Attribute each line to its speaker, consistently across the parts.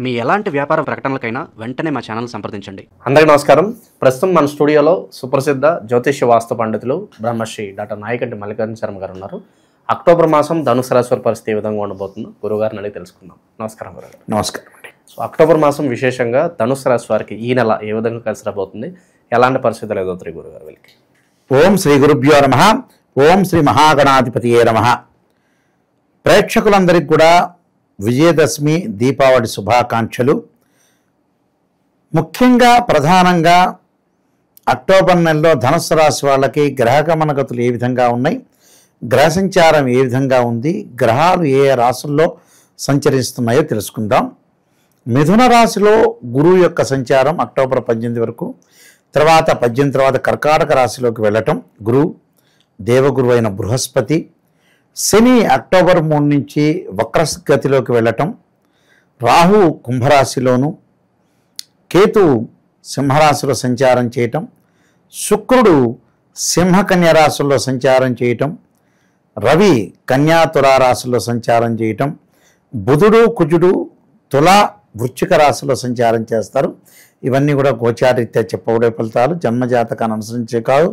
Speaker 1: మీ ఎలాంటి వ్యాపార ప్రకటనలకైనా వెంటనే మా ఛానల్ సంప్రదించండి.
Speaker 2: అందరికీ నమస్కారం. ప్రస్తుతం మన స్టూడియోలో సుప్రసిద్ధ జ్యోతిష్య వాస్తు పండితులు బ్రహ్మశ్రీ డాక్టర్ నాయకంటి మల్లికార్జున శర్మ గారు ఉన్నారు. అక్టోబర్ మాసం ధనుసు రాశి వారి పరిస్థితి ఏ విధంగా ఉండబోతుందో గురుగారిని అడిగి తెలుసుకుందాం. నమస్కారం గురుగారు.
Speaker 3: నమస్కారం అండి.
Speaker 2: సో అక్టోబర్ మాసం విశేషంగా ధనుసు రాశి వారికి ఈ నెల ఏ విధంగా కలిసి రాబోతుంది, ఎలాంటి పరిస్థితులు ఎదుగుతాయి గురుగారు వీళ్ళకి?
Speaker 3: ఓం శ్రీ గురుభ్యో నమః. ఓం శ్రీ మహాగణాధిపతియే నమః. ప్రేక్షకులందరికీ కూడా విజయదశమి దీపావళి శుభాకాంక్షలు. ముఖ్యంగా ప్రధానంగా అక్టోబర్ నెలలో ధనుస్సు రాశి వాళ్ళకి గ్రహగమనగతులు ఏ విధంగా ఉన్నాయి, గ్రహ సంచారం ఏ విధంగా ఉంది, గ్రహాలు ఏ రాశుల్లో సంచరిస్తున్నాయో తెలుసుకుందాం. మిథున రాశిలో గురువు యొక్క సంచారం అక్టోబర్ 18 వరకు, తర్వాత 18 తర్వాత కర్కాటక రాశిలోకి వెళ్ళటం గురువు, దేవగురువు అయిన బృహస్పతి. శని అక్టోబర్ 3 నుంచి వక్రగతిలోకి వెళ్ళటం, రాహు కుంభరాశిలోను, కేతువు సింహరాశిలో సంచారం చేయటం, శుక్రుడు సింహకన్య రాశుల్లో సంచారం చేయటం, రవి కన్యా తులా రాశిలో సంచారం చేయటం, బుధుడు కుజుడు తులా వృశ్చిక రాశిలో సంచారం చేస్తారు. ఇవన్నీ కూడా గోచారీత్యా చెప్పబడే ఫలితాలు, జన్మజాతకాన్ని అనుసరించే కాదు.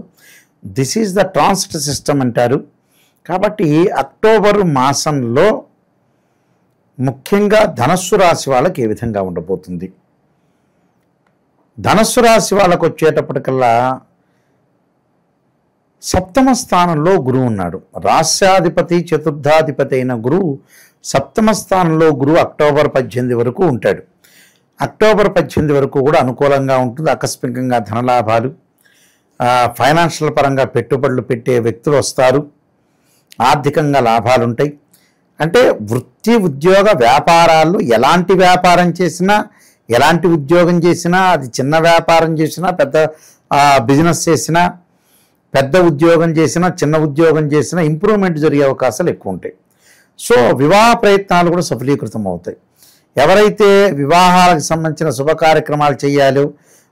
Speaker 3: This is the transit system అంటారు. కాబట్టి అక్టోబరు మాసంలో ముఖ్యంగా ధనస్సు రాశి వాళ్ళకి ఏ విధంగా ఉండబోతుంది? ధనస్సు రాశి వాళ్ళకు వచ్చేటప్పటికల్లా సప్తమ స్థానంలో గురువు ఉన్నాడు. రాస్యాధిపతి చతుర్థాధిపతి అయిన గురువు సప్తమ స్థానంలో గురువు అక్టోబర్ 18 వరకు ఉంటాడు. అక్టోబర్ 18 వరకు కూడా అనుకూలంగా ఉంటుంది. ఆకస్మికంగా ధనలాభాలు, ఫైనాన్షియల్ పరంగా పెట్టుబడులు పెట్టే వ్యక్తులు వస్తారు, ఆర్థికంగా లాభాలు ఉంటాయి. అంటే వృత్తి ఉద్యోగ వ్యాపారాల్లో ఎలాంటి వ్యాపారం చేసినా, ఎలాంటి ఉద్యోగం చేసినా, అది చిన్న వ్యాపారం చేసినా, పెద్ద బిజినెస్ చేసినా, పెద్ద ఉద్యోగం చేసినా, చిన్న ఉద్యోగం చేసినా ఇంప్రూవ్మెంట్ జరిగే అవకాశాలు ఎక్కువ ఉంటాయి. సో వివాహ ప్రయత్నాలు కూడా సఫలీకృతం అవుతాయి. ఎవరైతే వివాహాలకు సంబంధించిన శుభ కార్యక్రమాలు చేయాలో,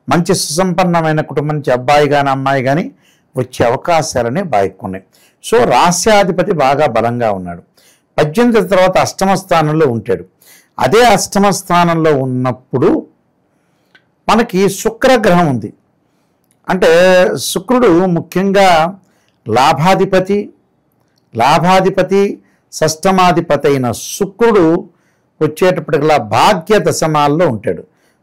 Speaker 3: మంచి సుసంపన్నమైన కుటుంబం నుంచి అబ్బాయి కానీ అమ్మాయి కానీ వచ్చే అవకాశాలనే బాగా ఎక్కువ ఉన్నాయి. సో రాస్యాధిపతి బాగా బలంగా ఉన్నాడు. 18 తర్వాత అష్టమ స్థానంలో ఉంటాడు. అదే అష్టమ స్థానంలో ఉన్నప్పుడు మనకి శుక్రగ్రహం ఉంది. అంటే శుక్రుడు ముఖ్యంగా లాభాధిపతి షష్టమాధిపతి అయిన శుక్రుడు వచ్చేటప్పటికల్లా భాగ్య దశమాల్లో ఉంటాడు.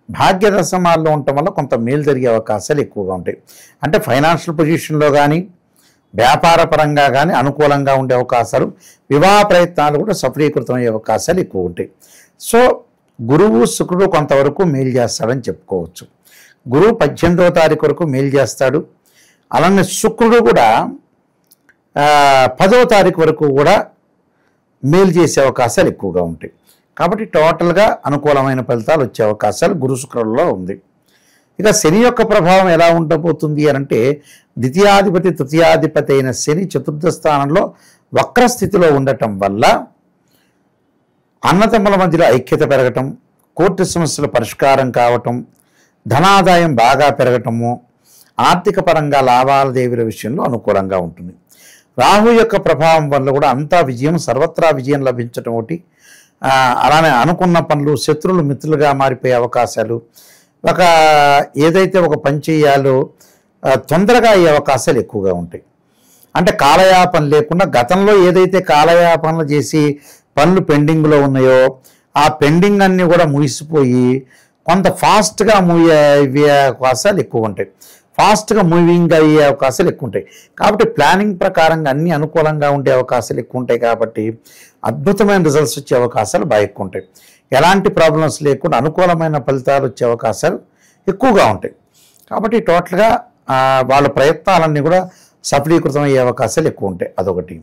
Speaker 3: భాగ్య దశమాల్లో ఉండటం వల్ల కొంత మేలు జరిగే అవకాశాలు ఎక్కువగా ఉంటాయి. అంటే ఫైనాన్షియల్ పొజిషన్లో కానీ, వ్యాపార పరంగా కానీ అనుకూలంగా ఉండే అవకాశాలు, వివాహ ప్రయత్నాలు కూడా సఫలీకృతం అయ్యే అవకాశాలు ఎక్కువ ఉంటాయి. సో గురువు శుక్రుడు కొంతవరకు మేలు చేస్తాడని చెప్పుకోవచ్చు. గురువు 18వ తారీఖు వరకు మేలు చేస్తాడు. అలానే శుక్రుడు కూడా 10వ తారీఖు వరకు కూడా మేలు చేసే అవకాశాలు ఎక్కువగా ఉంటాయి. కాబట్టి టోటల్గా అనుకూలమైన ఫలితాలు వచ్చే అవకాశాలు గురు శుక్రులలో ఉంది. ఇక శని యొక్క ప్రభావం ఎలా ఉండబోతుంది అని అంటే, ద్వితీయాధిపతి తృతీయాధిపతి అయిన శని చతుర్థ స్థానంలో వక్రస్థితిలో ఉండటం వల్ల అన్నదమ్ముల మధ్యలో ఐక్యత పెరగటం, కోర్టు సమస్యల పరిష్కారం కావటం, ధనాదాయం బాగా పెరగటము, ఆర్థిక పరంగా లావాదేవీల విషయంలో అనుకూలంగా ఉంటుంది. రాహు యొక్క ప్రభావం వల్ల కూడా అంతా విజయం, సర్వత్రా విజయం లభించటం ఒకటి. అలానే అనుకున్న పనులు శత్రువులు మిత్రులుగా మారిపోయే అవకాశాలు, ఏదైతే ఒక పని చేయాలో తొందరగా అయ్యే అవకాశాలు ఎక్కువగా ఉంటాయి. అంటే కాలయాపన లేకుండా గతంలో ఏదైతే కాలయాపనలు చేసి పనులు పెండింగ్లో ఉన్నాయో ఆ పెండింగ్ అన్నీ కూడా ముగిసిపోయి కొంత ఫాస్ట్గా అయ్యే అవకాశాలు ఎక్కువ ఉంటాయి. ఫాస్ట్గా మూవింగ్ అయ్యే అవకాశాలు ఎక్కువ ఉంటాయి. కాబట్టి ప్లానింగ్ ప్రకారంగా అన్ని అనుకూలంగా ఉండే అవకాశాలు ఎక్కువ ఉంటాయి. కాబట్టి అద్భుతమైన రిజల్ట్స్ వచ్చే అవకాశాలు బాగా ఎక్కువ ఉంటాయి. ఎలాంటి ప్రాబ్లమ్స్ లేకుండా అనుకూలమైన ఫలితాలు వచ్చే అవకాశాలు ఎక్కువగా ఉంటాయి. కాబట్టి టోటల్గా వాళ్ళ ప్రయత్నాలన్నీ కూడా సఫలీకృతం అయ్యే అవకాశాలు ఎక్కువ ఉంటాయి. అదొకటి.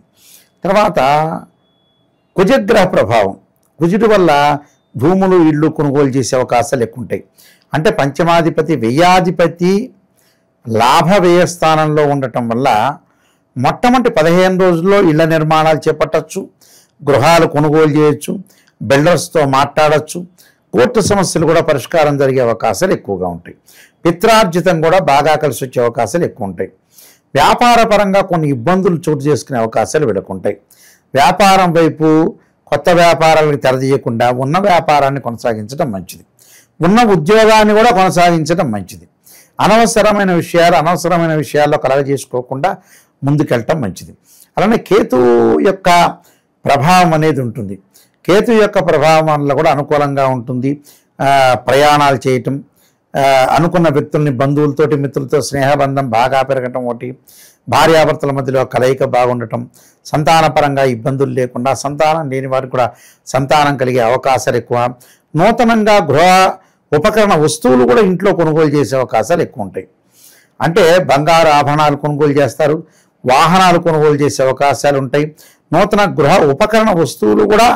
Speaker 3: తర్వాత కుజగ్రహ ప్రభావం, కుజుడి వల్ల భూములు ఇళ్ళు కొనుగోలు చేసే అవకాశాలు ఎక్కువ ఉంటాయి. అంటే పంచమాధిపతి వ్యయాధిపతి లాభ వ్యయ స్థానంలో ఉండటం వల్ల మొట్టమొదటి 15 రోజుల్లో ఇళ్ల నిర్మాణాలు చేపట్టచ్చు, గృహాలు కొనుగోలు చేయొచ్చు, బిల్డర్స్తో మాట్లాడచ్చు, కోర్టు సమస్యలు కూడా పరిష్కారం జరిగే అవకాశాలు ఎక్కువగా ఉంటాయి. పిత్రార్జితం కూడా బాగా కలిసి వచ్చే అవకాశాలు ఎక్కువ ఉంటాయి. వ్యాపార పరంగా కొన్ని ఇబ్బందులు చోటు చేసుకునే అవకాశాలు వీళ్ళకుంటాయి. వ్యాపారం వైపు కొత్త వ్యాపారాలకు తెరదీయకుండా ఉన్న వ్యాపారాన్ని కొనసాగించడం మంచిది. ఉన్న ఉద్యోగాన్ని కూడా కొనసాగించడం మంచిది. అనవసరమైన విషయాల్లో కలగజేసుకోకుండా ముందుకెళ్ళటం మంచిది. అలానే కేతు యొక్క ప్రభావం అనేది ఉంటుంది. కేతు యొక్క ప్రభావం వల్ల కూడా అనుకూలంగా ఉంటుంది. ప్రయాణాలు చేయటం, అనుకున్న వ్యక్తుల్ని బంధువులతోటి మిత్రులతో స్నేహబంధం బాగా పెరగటం, ఒకటి భార్యాభర్తల మధ్యలో కలయిక బాగుండటం, సంతానపరంగా ఇబ్బందులు లేకుండా, సంతానం లేని వారికి కూడా సంతానం కలిగే అవకాశాలు ఎక్కువ. నూతనంగా గృహ ఉపకరణ వస్తువులు కూడా ఇంట్లో కొనుగోలు చేసే అవకాశాలు ఎక్కువ ఉంటాయి. అంటే బంగారు ఆభరణాలు కొనుగోలు చేస్తారు, వాహనాలు కొనుగోలు చేసే అవకాశాలు ఉంటాయి. నూతన గృహ ఉపకరణ వస్తువులు కూడా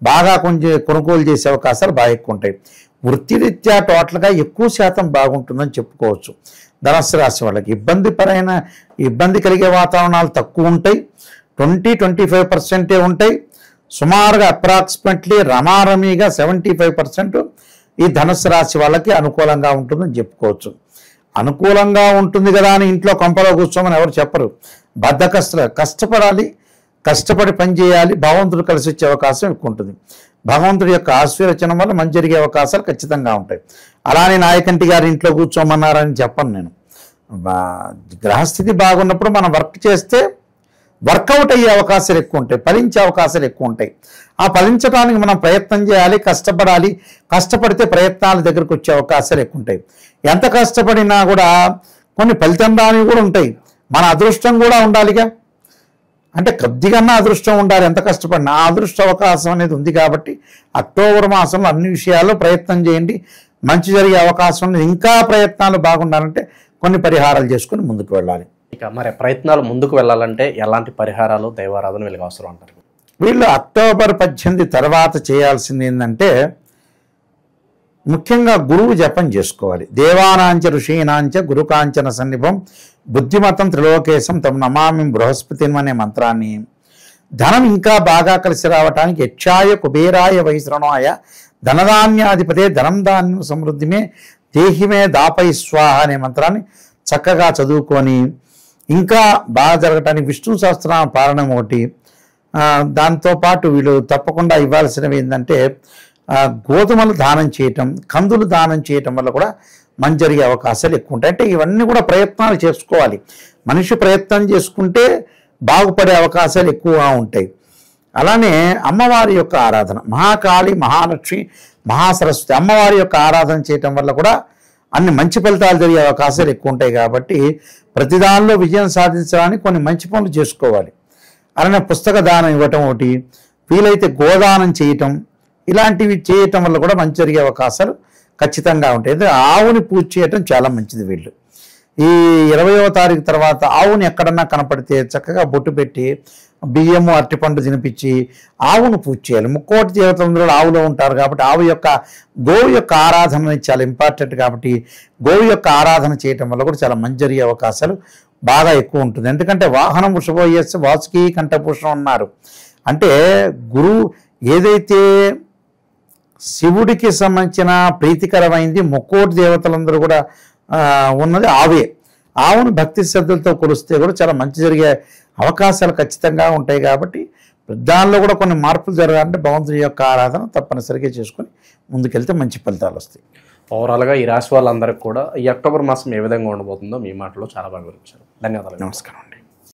Speaker 3: బాగా కొనుగోలు చేసే అవకాశాలు బాగా ఎక్కువ ఉంటాయి. వృత్తిరీత్యా టోటల్గా ఎక్కువ శాతం బాగుంటుందని చెప్పుకోవచ్చు. ధనుస్సు రాశి వాళ్ళకి ఇబ్బంది కలిగే వాతావరణాలు తక్కువ ఉంటాయి. 20-25% ఉంటాయి. సుమారుగా అప్రాక్సిమేట్లీ రమారమీగా 75% ఈ ధనుస్సు రాశి వాళ్ళకి అనుకూలంగా ఉంటుందని చెప్పుకోవచ్చు. అనుకూలంగా ఉంటుంది కదా అని ఇంట్లో కొంపలో కూర్చోమని ఎవరు చెప్పరు. కష్టపడాలి, కష్టపడి పని చేయాలి. భగవంతుడు కలిసి వచ్చే అవకాశం ఎక్కువ ఉంటుంది. భగవంతుడి యొక్క ఆశీర్వచనం వల్ల మంచి జరిగే అవకాశాలు ఖచ్చితంగా ఉంటాయి. అలానే నాయకంటి గారి ఇంట్లో కూర్చోమన్నారని చెప్పను నేను. గ్రహస్థితి బాగున్నప్పుడు మనం వర్క్ చేస్తే వర్కౌట్ అయ్యే అవకాశాలు ఎక్కువ ఉంటాయి, ఫలించే అవకాశాలు ఎక్కువ ఉంటాయి. ఆ ఫలించడానికి మనం ప్రయత్నం చేయాలి, కష్టపడాలి. కష్టపడితే ప్రయత్నాల దగ్గరకు వచ్చే అవకాశాలు ఎక్కువ ఉంటాయి. ఎంత కష్టపడినా కూడా కొన్ని ఫలితం రానివి కూడా ఉంటాయి. మన అదృష్టం కూడా ఉండాలిగా. అంటే కొద్దిగా అదృష్టం ఉండాలి. ఎంత కష్టపడినా ఆ అదృష్ట అవకాశం అనేది ఉంది. కాబట్టి అక్టోబర్ మాసంలో అన్ని విషయాల్లో ప్రయత్నం చేయండి, మంచి జరిగే అవకాశం ఉంది. ఇంకా ప్రయత్నాలు బాగుండాలంటే కొన్ని పరిహారాలు చేసుకుని ముందుకు వెళ్ళాలి.
Speaker 2: ఇక మరి ప్రయత్నాలు ముందుకు వెళ్ళాలంటే ఎలాంటి పరిహారాలు, దైవారాధన వీళ్ళకి అవసరం అంటారు?
Speaker 3: వీళ్ళు అక్టోబర్ 18 తర్వాత చేయాల్సింది ఏంటంటే ముఖ్యంగా గురువు జపం చేసుకోవాలి. దేవానాంచ ఋషీనాంచ గురుకాంచన సన్నిభం బుద్ధిమతం త్రిలోకేశం తమ నమామి బృహస్పతిం అనే మంత్రాన్ని ధనం ఇంకా బాగా కలిసి రావటానికి యక్షాయ కుబేరాయ వైశ్రణాయ ధనధాన్యాధిపతే ధనం ధాన్యం సమృద్ధిమే దేహిమే దాపై స్వాహ అనే మంత్రాన్ని చక్కగా చదువుకొని ఇంకా బాగా జరగటానికి విష్ణు సహస్రనామ పారాయణం ఒకటి. దాంతోపాటు వీళ్ళు తప్పకుండా ఇవ్వాల్సినవి ఏంటంటే గోధుమలు దానం చేయటం, కందులు దానం చేయటం వల్ల కూడా మంచి జరిగే అవకాశాలు ఎక్కువ ఉంటాయి. అంటే ఇవన్నీ కూడా ప్రయత్నాలు చేసుకోవాలి. మనిషి ప్రయత్నం చేసుకుంటే బాగుపడే అవకాశాలు ఎక్కువగా ఉంటాయి. అలానే అమ్మవారి యొక్క ఆరాధన, మహాకాళి, మహాలక్ష్మి, మహాసరస్వతి అమ్మవారి యొక్క ఆరాధన చేయటం వల్ల కూడా అన్ని మంచి ఫలితాలు జరిగే అవకాశాలు ఎక్కువ ఉంటాయి. కాబట్టి ప్రతిదానిలో విజయం సాధించడానికి కొన్ని మంచి పనులు చేసుకోవాలి. అలానే పుస్తక దానం ఇవ్వటం ఒకటి, వీలైతే గోదానం చేయటం, ఇలాంటివి చేయటం వల్ల కూడా మంచి జరిగే అవకాశాలు ఖచ్చితంగా ఉంటాయి. అయితే ఆవుని పూజ చేయటం చాలా మంచిది. వీళ్ళు ఈ 20వ తారీఖు తర్వాత ఆవుని ఎక్కడన్నా కనపడితే చక్కగా బొట్టు పెట్టి బియ్యము అరటిపండు తినిపించి ఆవును పూజ చేయాలి. ముక్కోటి దేవతలందరూ ఆవులో ఉంటారు కాబట్టి గోవు యొక్క ఆరాధన అనేది చాలా ఇంపార్టెంట్. కాబట్టి గోవు యొక్క ఆరాధన చేయటం వల్ల కూడా చాలా మంచి జరిగే అవకాశాలు బాగా ఎక్కువ ఉంటుంది. ఎందుకంటే వాహనం వృషభోయస్సు వాసుకి కంఠభూషణం అన్నారు. అంటే గురువు ఏదైతే శివుడికి సంబంధించిన ప్రీతికరమైంది ముక్కోటి దేవతలందరూ కూడా ఉన్నది ఆవే. ఆవును భక్తి శ్రద్ధలతో కొలిస్తే కూడా చాలా మంచి జరిగే అవకాశాలు ఖచ్చితంగా ఉంటాయి. కాబట్టి దానిలో కూడా కొన్ని మార్పులు జరగాలంటే భగవంతుడి యొక్క ఆరాధన తప్పనిసరిగా చేసుకొని ముందుకెళ్తే మంచి ఫలితాలు వస్తాయి.
Speaker 2: ఓవరాల్గా ఈ రాశి వాళ్ళందరికీ కూడా ఈ అక్టోబర్ మాసం ఏ విధంగా ఉండబోతుందో మీ మాటలో చాలా బాగా వివరించారు. ధన్యవాదాలు.
Speaker 3: నమస్కారం.